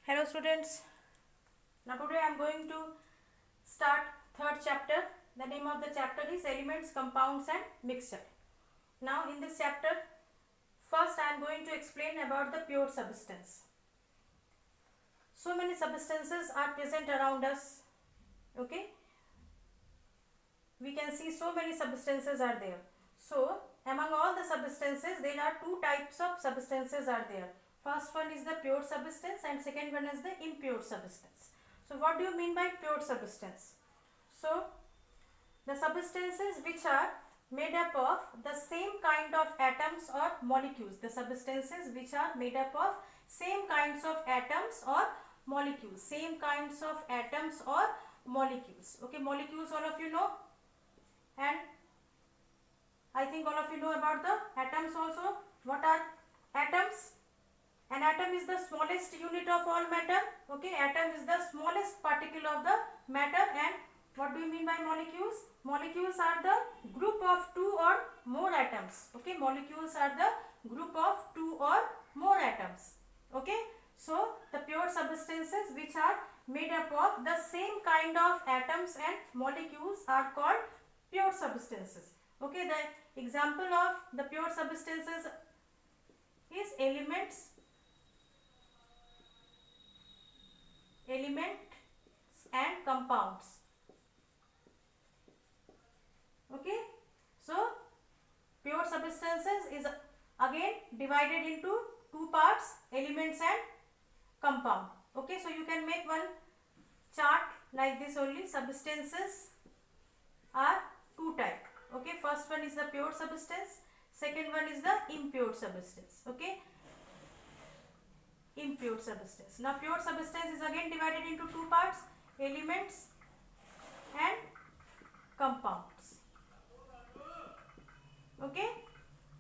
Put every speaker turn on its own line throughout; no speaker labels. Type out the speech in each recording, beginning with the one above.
Hello students, now today I am going to start third chapter. The name of the chapter is Elements, Compounds and Mixture. Now in this chapter, first I am going to explain about the pure substance. So many substances are present around us, okay. We can see so many substances are there. So among all the substances, there are two types of substances are there. First one is the pure substance and second one is the impure substance. So what do you mean by pure substance? So the substances which are made up of the same kind of atoms or molecules. The substances which are made up of same kinds of atoms or molecules. Same kinds of atoms or molecules. Okay, molecules all of you know, and I think all of you know about the atoms also. What are atoms? An atom is the smallest unit of all matter. Okay, atom is the smallest particle of the matter. And what do you mean by molecules? Molecules are the group of two or more atoms. Okay, molecules are the group of two or more atoms. Okay, so the pure substances which are made up of the same kind of atoms and molecules are called pure substances. Okay, the example of the pure substances is elements and compounds. Okay, so pure substances is again divided into two parts, elements and compound. Okay, so you can make one chart like this only. Substances are two type. Okay, first one is the pure substance, second one is the impure substance. Okay, impure substance. Now pure substance is again divided into two parts, elements and compounds. Okay,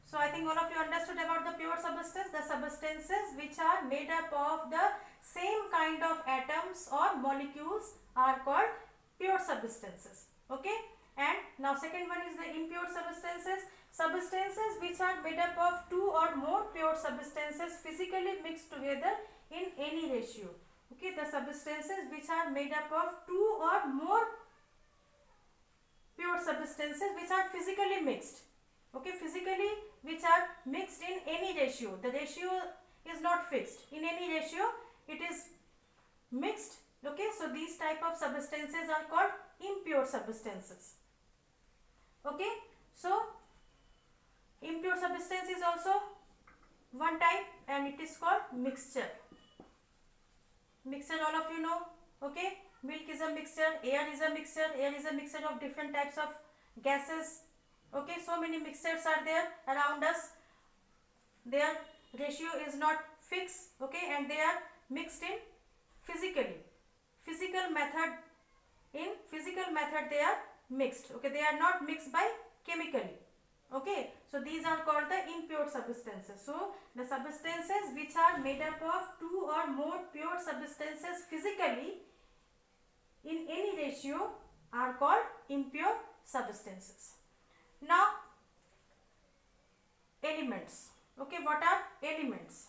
so I think all of you understood about the pure substance. The substances which are made up of the same kind of atoms or molecules are called pure substances. Okay, and now second one is the impure substances. Substances which are made up of two or more pure substances physically mixed together in any ratio. Okay, the substances which are made up of two or more pure substances which are physically mixed. Okay, physically which are mixed in any ratio. The ratio is not fixed. In any ratio it is mixed. Okay, so these type of substances are called impure substances. Okay, so impure substance is also one type and it is called mixture. Mixture all of you know. Okay, milk is a mixture, air is a mixture, air is a mixture of different types of gases. Okay, so many mixtures are there around us. Their ratio is not fixed. Okay, and they are mixed in physically. Physical method they are mixed. Okay, they are not mixed by chemically. Okay, so these are called the impure substances. So the substances which are made up of two or more pure substances physically in any ratio are called impure substances. Now elements. Okay, what are elements?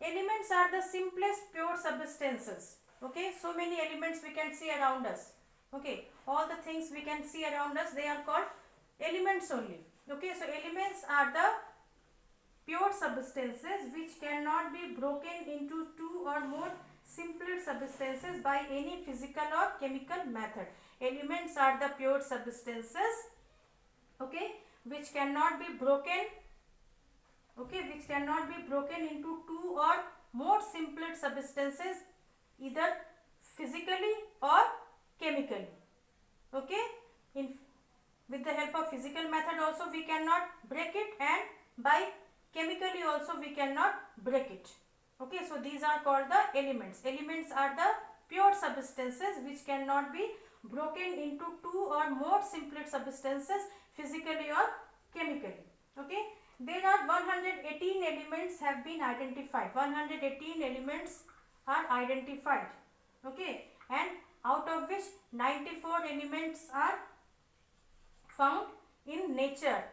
Elements are the simplest pure substances. Okay, so many elements we can see around us. Okay, all the things we can see around us, they are called elements only. Okay, so elements are the pure substances which cannot be broken into two or more simpler substances by any physical or chemical method. Elements are the pure substances, okay, which cannot be broken, okay, which cannot be broken into two or more simpler substances either physically or chemically. Okay, with the help of physical method also we cannot break it, and by chemically also we cannot break it. Okay, so these are called the elements. Elements are the pure substances which cannot be broken into two or more simpler substances physically or chemically. Okay, there are 118 elements have been identified. 118 elements are identified. Okay, and out of which 94 elements are found in nature.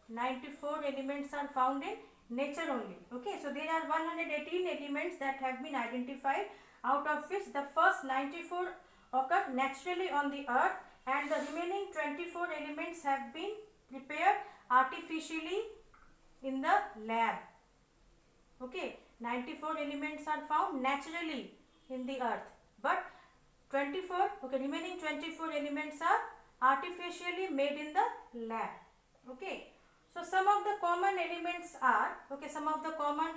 94 elements are found in nature only. Okay, so there are 118 elements that have been identified, out of which the first 94 occur naturally on the earth and the remaining 24 elements have been prepared artificially in the lab. Okay, 94 elements are found naturally in the earth, but 24, okay, remaining 24 elements are artificially made in the lab. Okay, so some of the common elements are, okay, some of the common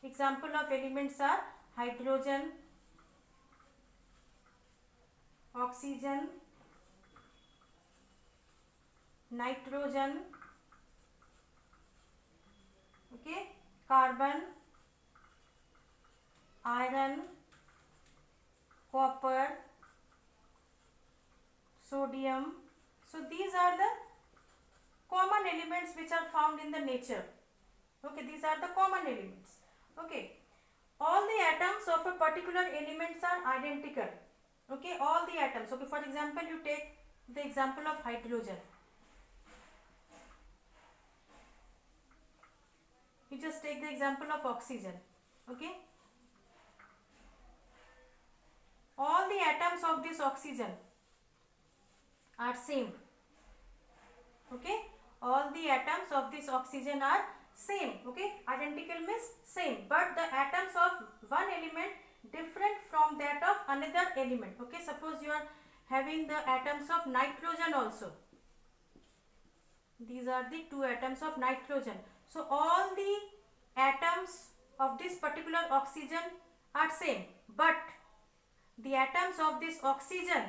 example of elements are hydrogen, oxygen, nitrogen, okay, carbon, iron, copper, sodium. So these are the common elements which are found in the nature. Okay, these are the common elements. Okay, all the atoms of a particular elements are identical. Okay, all the atoms. Okay, for example, you take the example of hydrogen. You just take the example of oxygen. Okay, all the atoms of this oxygen are same. Okay, all the atoms of this oxygen are same. Okay, identical means same, but the atoms of one element different from that of another element. Okay, suppose you are having the atoms of nitrogen also. These are the two atoms of nitrogen. So all the atoms of this particular oxygen are same, but the atoms of this oxygen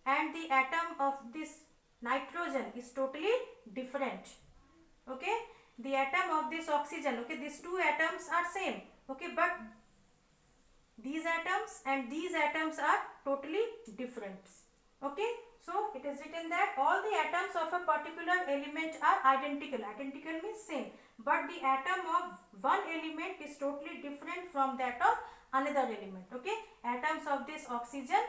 and the atom of this nitrogen is totally different. Okay, the atom of this oxygen, okay, these two atoms are same, okay, but these atoms and these atoms are totally different. Okay, so it is written that all the atoms of a particular element are identical. Identical means same, but the atom of one element is totally different from that of another element. Okay, atoms of this oxygen,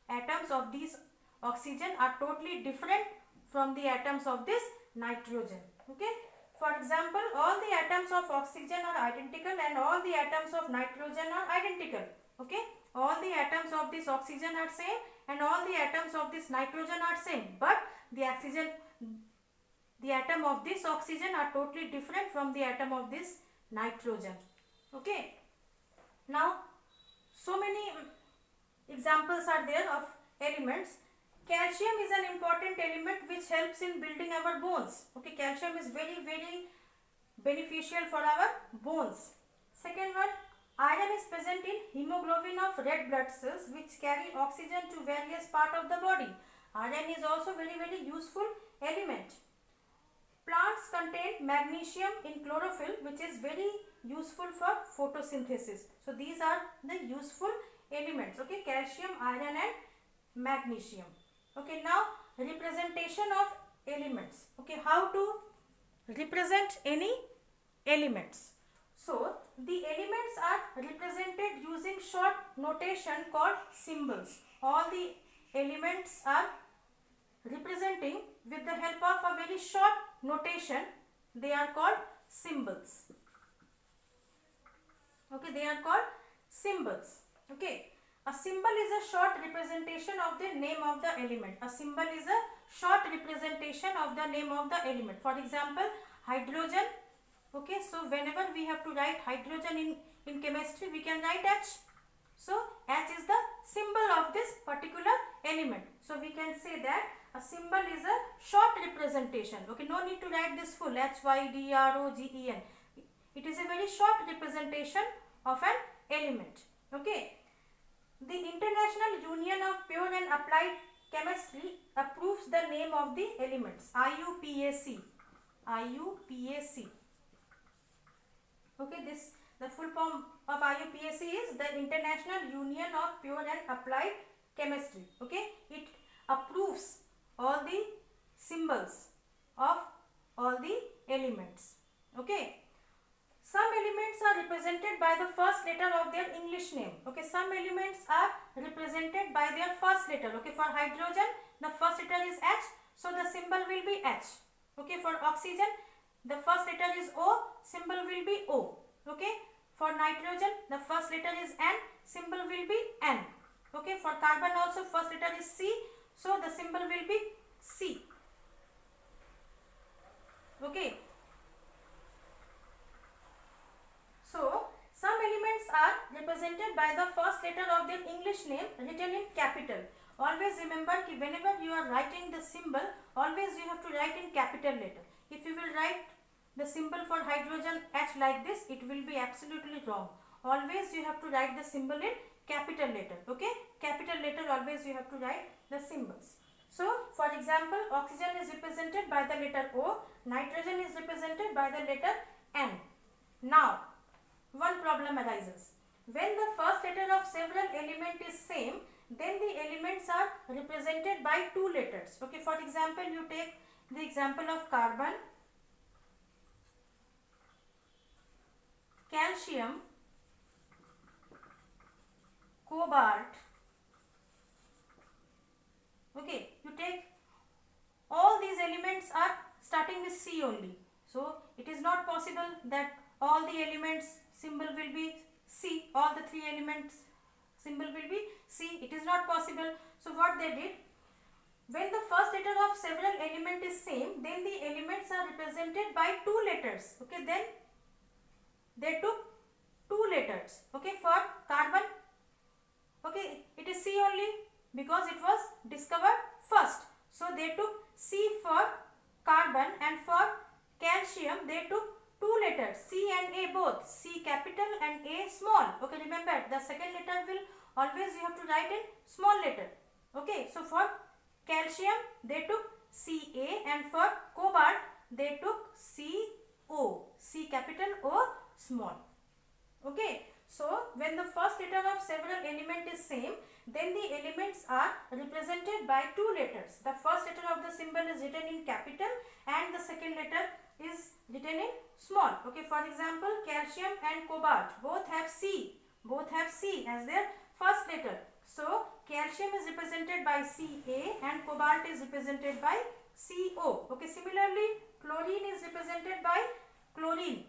atoms of these oxygen are totally different from the atoms of this nitrogen. Okay, for example, all the atoms of oxygen are identical and all the atoms of nitrogen are identical. Okay, all the atoms of this oxygen are same and all the atoms of this nitrogen are same, but the atom of this oxygen are totally different from the atom of this nitrogen. Okay, now so many examples are there of elements. Calcium is an important element which helps in building our bones. Okay, calcium is very beneficial for our bones. Second one, iron is present in hemoglobin of red blood cells which carry oxygen to various parts of the body. Iron is also very useful element. Plants contain magnesium in chlorophyll which is very useful for photosynthesis. So these are the useful elements. Okay, calcium, iron and magnesium. Okay, now representation of elements. Okay, how to represent any elements? So the elements are represented using short notation called symbols. All the elements are representing with the help of a very short notation. They are called symbols. Okay, they are called symbols. Okay, a symbol is a short representation of the name of the element. A symbol is a short representation of the name of the element. For example, hydrogen. Okay, so whenever we have to write hydrogen in chemistry, we can write H. So H is the symbol of this particular element. So we can say that a symbol is a short representation. Okay, no need to write this full HYDROGEN. It is a very short representation of an element. Okay. The International Union of Pure and Applied Chemistry approves the name of the elements. IUPAC. IUPAC. Okay, the full form of IUPAC is the International Union of Pure and Applied Chemistry. Okay, it approves all the symbols of all the elements. Okay. Some elements are represented by the first letter of their English name. Okay, some elements are represented by their first letter. Okay, for hydrogen, the first letter is H, so the symbol will be H. Okay, for oxygen, the first letter is O, symbol will be O. Okay. For nitrogen, the first letter is N, symbol will be N. Okay. For carbon also, first letter is C, so the symbol will be C. Okay. So, some elements are represented by the first letter of their English name written in capital. Always remember that whenever you are writing the symbol, always you have to write in capital letter. If you will write the symbol for hydrogen H like this, it will be absolutely wrong. Always you have to write the symbol in capital letter. Okay, capital letter always you have to write the symbols. So, for example, oxygen is represented by the letter O, nitrogen is represented by the letter N. Now, one problem arises. When the first letter of several elements is same, then the elements are represented by two letters. Okay, for example, you take the example of carbon, calcium, cobalt. Okay, you take all these elements are starting with C only. So, it is not possible that all the elements symbol will be C, all the three elements symbol will be C. It is not possible. So, what they did, when the first letter of several element is same, then the elements are represented by two letters. Okay, then they took two letters. Okay, for carbon, okay, it is C only because it was discovered first. So, they took C for carbon, and for calcium they took two letters, C and A both, C capital and A small. Okay, remember the second letter will always you have to write in small letter. Okay, so for calcium they took Ca, and for cobalt they took Co, C capital O small. Okay, so when the first letter of several element is same, then the elements are represented by two letters. The first letter of the symbol is written in capital and the second letter is written in small. Okay, for example, calcium and cobalt both have C as their first letter. So, calcium is represented by Ca and cobalt is represented by Co. Okay, similarly, chlorine is represented by chlorine.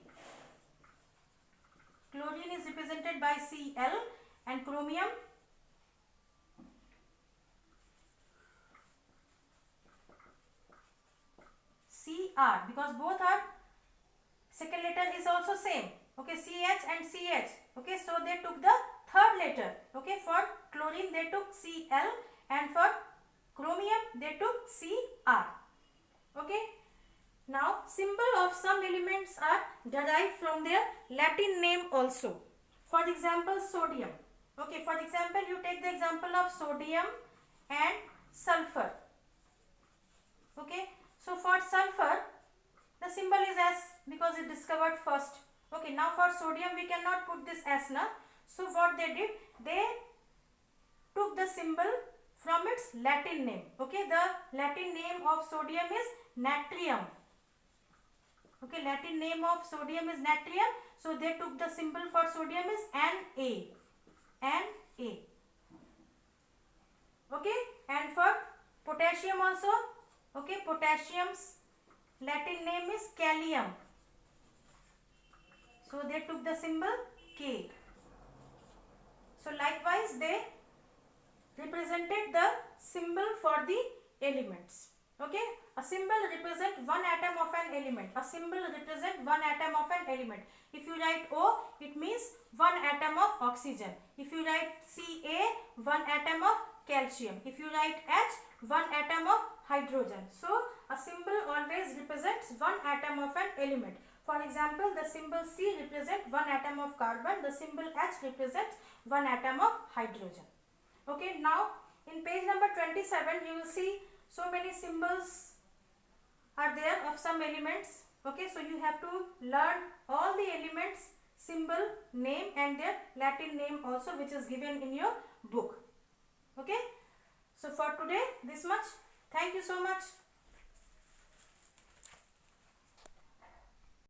Chlorine is represented by Cl, and chromium Cr, because both are second letter is also same. Okay, Ch and Ch. Okay, so they took the third letter. Okay, for chlorine they took Cl, and for chromium they took Cr. Okay. Now, symbol of some elements are derived from their Latin name also. For example, sodium. Okay, for example, you take the example of sodium and sulfur. Okay, so for sulfur, the symbol is S because it discovered first. Okay, now for sodium we cannot put this S now. So what they did, they took the symbol from its Latin name. Okay, the Latin name of sodium is natrium. Okay, Latin name of sodium is natrium. So they took the symbol for sodium is Na. Na. Okay, and for potassium also. Okay, potassium's Latin name is kalium. So they took the symbol K. So likewise they represented the symbol for the elements. Okay, a symbol represents one atom of an element. A symbol represents one atom of an element. If you write O, it means one atom of oxygen. If you write Ca, one atom of calcium. If you write H, one atom of hydrogen. So, a symbol always represents one atom of an element. For example, the symbol C represents one atom of carbon. The symbol H represents one atom of hydrogen. Okay, now in page number 27, you will see so many symbols are there of some elements. Okay, so you have to learn all the elements, symbol, name and their Latin name also, which is given in your book. Okay, so for today this much. Thank you so much.